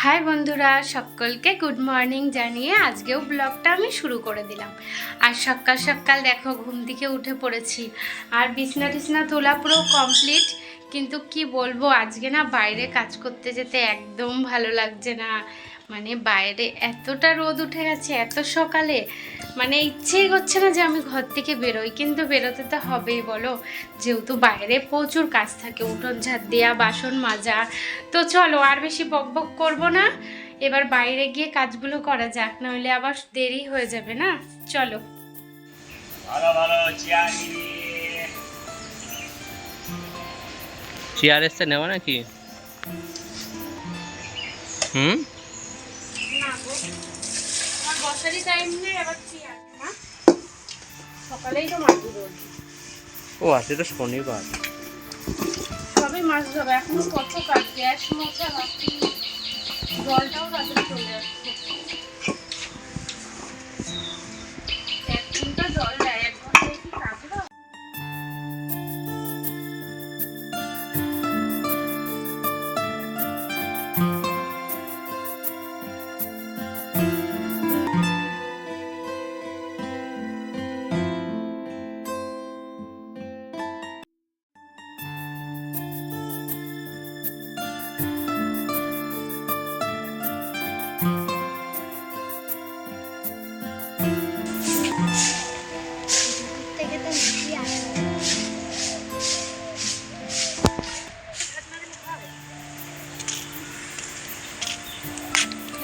High বন্ধুরা, সকলকে good morning জানিয়ে আজকেও ব্লগটা আমি শুরু করে দিলাম। আর সকাল সকাল দেখো ঘুম থেকে উঠে পড়েছি, আর বিছনা টিছনা তোলা পুরো কমপ্লিট। কিন্তু কি বলবো, আজকে না বাইরে কাজ করতে যেতে একদম ভালো লাগছে না। মানে বাইরে এতটা রোদ উঠে গেছে এত সকালে, মানে ইচ্ছেই করছে না যে আমি ঘর থেকে বেরোই, কিন্তু বেরোতে তো হবেই বলো, যেহেতু বাইরে প্রচুর কাজ থাকে, উঠোন ঝাড় দেওয়া, বাসন মাজা। তো চলো আর বেশি বক বক করবো না, এবার বাইরে গিয়ে কাজগুলো করা যাক, নইলে আবার দেরি হয়ে যাবে না। চলো। ভালো ভালো চেয়ার এসছে নেওয়া নাকি? না গো, আমার বসারই টাইম নেই, আবার চেয়ার না, সকালেই তো মাটি রোদ। ও আজকে তো শনিবার। সবই মাছ ধরবে, এখনো কত কাজ, গ্যাস মোছা বাকি, জলটাও রাতে চলে আসছে। এক ঘন্টা জল দেয়, এক ঘন্টায় কি কাজ হয়?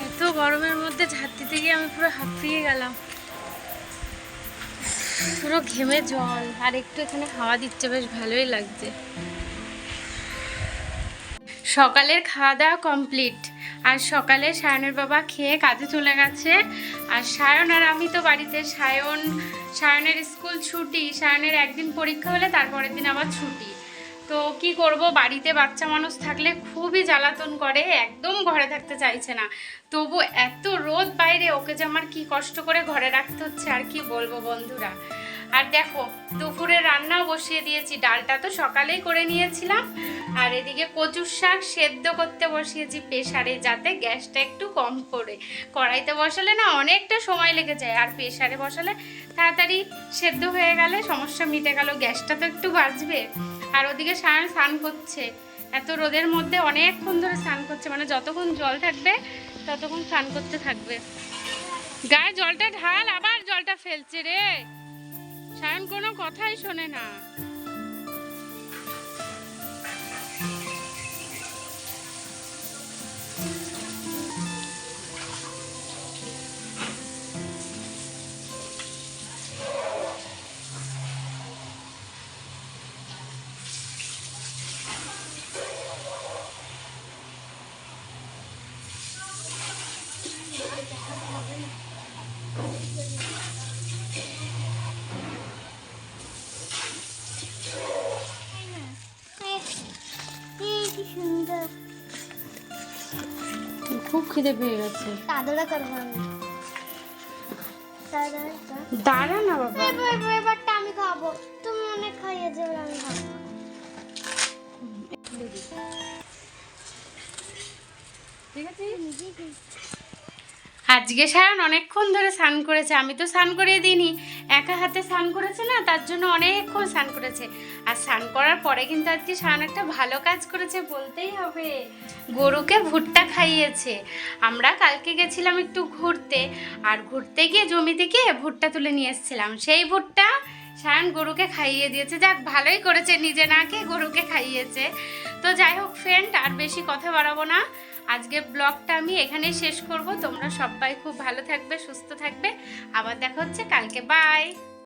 এত গরমের মধ্যে ঝাড় দিতে গিয়ে আমি পুরো হাঁপিয়ে গেলাম, পুরো ঘেমে জল। আর একটু এখানে হাওয়া দিচ্ছে, বেশ ভালোই লাগছে। সকালের খাওয়া দাওয়া কমপ্লিট, আর সকালে সায়নের বাবা খেয়ে কাজে চলে গেছে। আর সায়ন আর আমি তো বাড়িতে। সায়নের স্কুল ছুটি, সায়নের একদিন পরীক্ষা হলে তারপরের দিন আবার ছুটি। তো কি করব, বাড়িতে বাচ্চা মানুষ থাকলে খুবই জ্বালাতন করে, একদম ঘরে থাকতে চাইছে না। তবু এত রোদ বাইরে, ওকে যে আমার কি কষ্ট করে ঘরে রাখতে হচ্ছে আর কি বলবো বন্ধুরা। আর দেখো দুপুরে রান্নাও বসিয়ে দিয়েছি, ডালটা তো সকালেই করে নিয়েছিলাম। আর এদিকে কচুর শাক সেদ্ধ করতে বসিয়েছি প্রেসারে, যাতে গ্যাসটা একটু কম করে। কড়াইতে বসালে না অনেকটা সময় লেগে যায়, আর প্রেসারে বসালে তাড়াতাড়ি সেদ্ধ হয়ে গেলে সমস্যা মিটে গেল, গ্যাসটা তো একটু বাঁচবে। আর ওদিকে সায়ন স্নান করছে, এত রোদের মধ্যে অনেকক্ষণ ধরে স্নান করছে, মানে যতক্ষণ জল থাকবে ততক্ষণ স্নান করতে থাকবে। গায়ে জলটা ঢাল, আবার জলটা ফেলছে রে। সায়ন কোনো কথাই শোনে না। খুব খিদে পেয়ে গেছে। দাঁড়া না বাবা, এবারটা আমি খাবো, তুমি অনেক খাইয়ে যাবে, আমি খাবো। ঠিক আছে। আজকে সায়ন অনেকক্ষণ ধরে স্নান করেছে, আমি তো স্নান করিয়ে দিইনি, একা হাতে স্নান করেছে না, তার জন্য অনেকক্ষণ স্নান করেছে। আর স্নান করার পরে কিন্তু আজকে সায়ন একটা ভালো কাজ করেছে বলতেই হবে, গরুকে ভুট্টা খাইয়েছে। আমরা কালকে গেছিলাম একটু ঘুরতে, আর ঘুরতে গিয়ে জমি থেকে ভুট্টা তুলে নিয়ে এসেছিলাম, সেই ভুট্টা সায়ন গরুকে খাইয়ে দিয়েছে। যাক ভালোই করেছে, নিজে না খেয়ে গরুকে খাইয়েছে। তো যাই হোক ফ্রেন্ড, আর বেশি কথা বাড়াবো না, আজকে ব্লগটা আমি এখানেই শেষ করব। তোমরা সবাই খুব ভালো থাকবে, সুস্থ থাকবে, আবার দেখা হচ্ছে কালকে। বাই।